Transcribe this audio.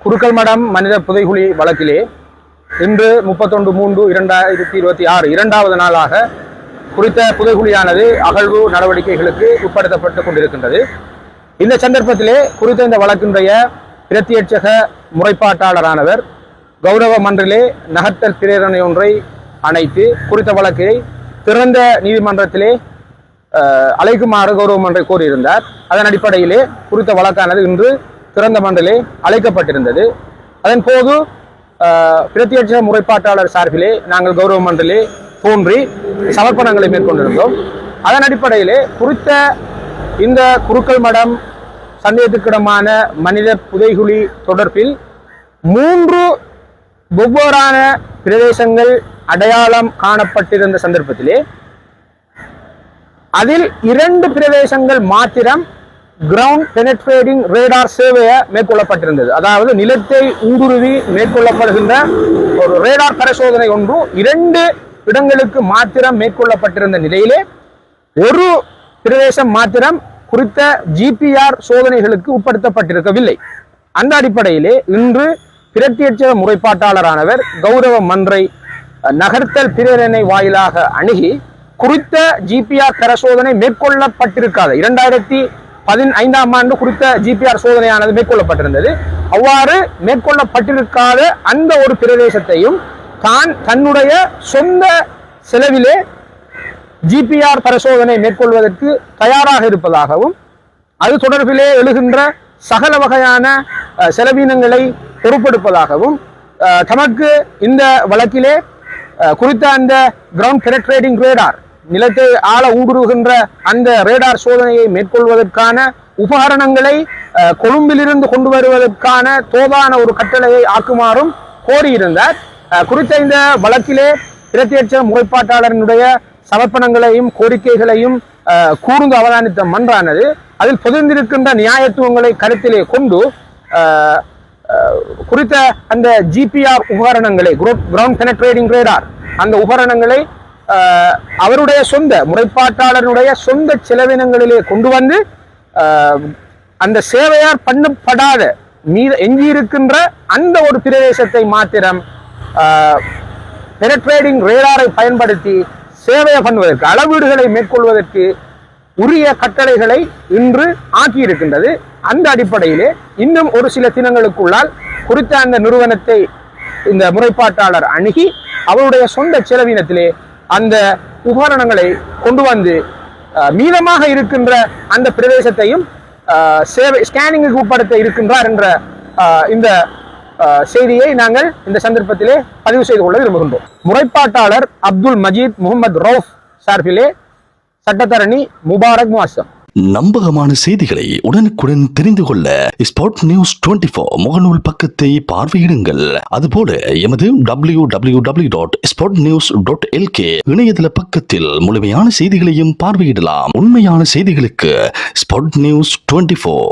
குருக்கள் மடம் மனித புதைகுழி வழக்கிலே இன்று 31/3/2026 இரண்டாவது நாளாக குறித்த புதைகுழியானது அகழ்வு நடவடிக்கைகளுக்கு உட்படுத்தப்பட்டுக் கொண்டிருக்கின்றது. இந்த சந்தர்ப்பத்திலே குறித்த இந்த வழக்கினுடைய பிரத்யட்சக முறைப்பாட்டாளரானவர் கௌரவ மன்றிலே நகர்த்தல் பிரேரணை ஒன்றை அணைத்து குறித்த வழக்கை திறந்த நீதிமன்றத்திலே அழைக்குமாறு கௌரவ மன்றை கோரியிருந்தார். அதன் அடிப்படையிலே குறித்த வழக்கானது இன்று திறந்த மன்றிலே அழைக்கப்பட்டிருந்தது. அதன் போது பிரத்யட்ச முறைப்பாட்டாளர் சார்பிலே நாங்கள் கௌரவ மன்றிலே தோன்றி சமர்ப்பணங்களை மேற்கொண்டிருந்தோம். அதன் அடிப்படையிலே குறித்த இந்த குருக்கள் மடம் சந்தேகத்துக்கிடமான மனித புதைகுழி தொடர்பில் 3 வெவ்வேறான பிரதேசங்கள் அடையாளம் காணப்பட்டிருந்த சந்தர்ப்பத்திலே அதில் 2 பிரதேசங்கள் மாத்திரம் கிரவுண்ட் பெனட்ரேட்டிங் ரேடார் சேவையை மேற்கொள்ளப்பட்டிருந்தது. அதாவது நிலத்தை ஊடுருவி மேற்கொள்ளப்படுகின்ற ஒரு ரேடார் பரிசோதனை ஒன்று 2 இடங்களுக்கு மாத்திரம் மேற்கொள்ளப்பட்டிருந்த நிலையிலே ஒரு பிரதேசம் மாத்திரம் குறித்த ஜிபிஆர் சோதனைகளுக்கு உட்படுத்தப்பட்டிருக்கவில்லை. அந்த அடிப்படையிலே இன்று பிரத்யட்ச முறைப்பாட்டாளரானவர் கௌரவ மன்றை நகர்த்தல் பிரேரணை வாயிலாக அணுகி குறித்த ஜிபிஆர் பரிசோதனை மேற்கொள்ளப்பட்டிருக்காத 2015ஆம் ஆண்டு குறித்த ஜிபிஆர் சோதனையானது மேற்கொள்ளப்பட்டிருந்தது. அவ்வாறு மேற்கொள்ளப்பட்டிருக்காத அந்த ஒரு பிரதேசத்தையும் தன்னுடைய சொந்த செலவிலே ஜிபிஆர் பரிசோதனை மேற்கொள்வதற்கு தயாராக இருப்பதாகவும் அது தொடர்பிலே எழுகின்ற சகல வகையான செலவினங்களை பொறுப்பெடுப்பதாகவும் தமக்கு இந்த வழக்கிலே குறித்த அந்த கிரவுண்ட் பெனட்ரேட்டிங் ரேடார் நிலத்தை ஆழ ஊடுருவுகின்ற அந்த ரேடார் சோதனையை மேற்கொள்வதற்கான உபகரணங்களை கொழும்பிலிருந்து கொண்டு வருவதற்கான தோதான ஒரு கட்டளையை ஆக்குமாறும் கோரியிருந்தார். குறித்த இந்த வழக்கிலே பிரத்யட்ச முறைப்பாட்டாளரினுடைய சமர்ப்பணங்களையும் கோரிக்கைகளையும் கூர்ந்து அவதானித்த மன்றானது அதில் பொதிந்திருக்கின்ற நியாயத்துவங்களை கருத்திலே கொண்டு குறித்த அந்த ஜிபிஆர் உபகரணங்களை கிரவுண்ட் பெனட்ரேட்டிங் ரேடார் அந்த உபகரணங்களை அவருடைய சொந்த முறைப்பாட்டாளருடைய சொந்த செலவினங்களிலே கொண்டு வந்து அந்த சேவையார் பண்ணப்படாத எஞ்சியிருக்கின்ற அந்த ஒரு பிரதேசத்தை மாத்திரம் பெனட்ரேட்டிங் ரேடாரை பயன்படுத்தி சேவையை பண்ணுவதற்கு அளவீடுகளை மேற்கொள்வதற்கு உரிய கட்டளைகளை இன்று ஆக்கியிருக்கின்றது. அந்த அடிப்படையிலே இன்னும் ஒரு சில தினங்களுக்குள்ளால் குறித்த அந்த நிறுவனத்தை இந்த முறைப்பாட்டாளர் அணுகி அவருடைய சொந்த செலவினத்திலே அந்த உபகரணங்களை கொண்டு வந்து மீதமாக இருக்கின்ற அந்த பிரதேசத்தையும் ஸ்கேனிங்குக்கு உட்படுத்த இருக்கின்றார் என்ற இந்த செய்தியை நாங்கள் இந்த சந்தர்ப்பத்திலே பதிவு செய்து கொள்ள விரும்புகின்றோம். முறைப்பாட்டாளர் அப்துல் மஜீத் முகமது ரவுஃப் சார்பிலே சட்டத்தரணி முபாரக் முஅஸ்ஸம். நம்பகமான செய்திகளை உடனுக்குடன் தெரிந்து கொள்ள ஸ்பாட் நியூஸ் 24 முகநூல் பக்கத்தை பார்வையிடுங்கள். அதுபோல எமது www.spotnews.lk இணையதள பக்கத்தில் முழுமையான செய்திகளையும் பார்வையிடலாம். உண்மையான செய்திகளுக்கு ஸ்பாட் நியூஸ் 24.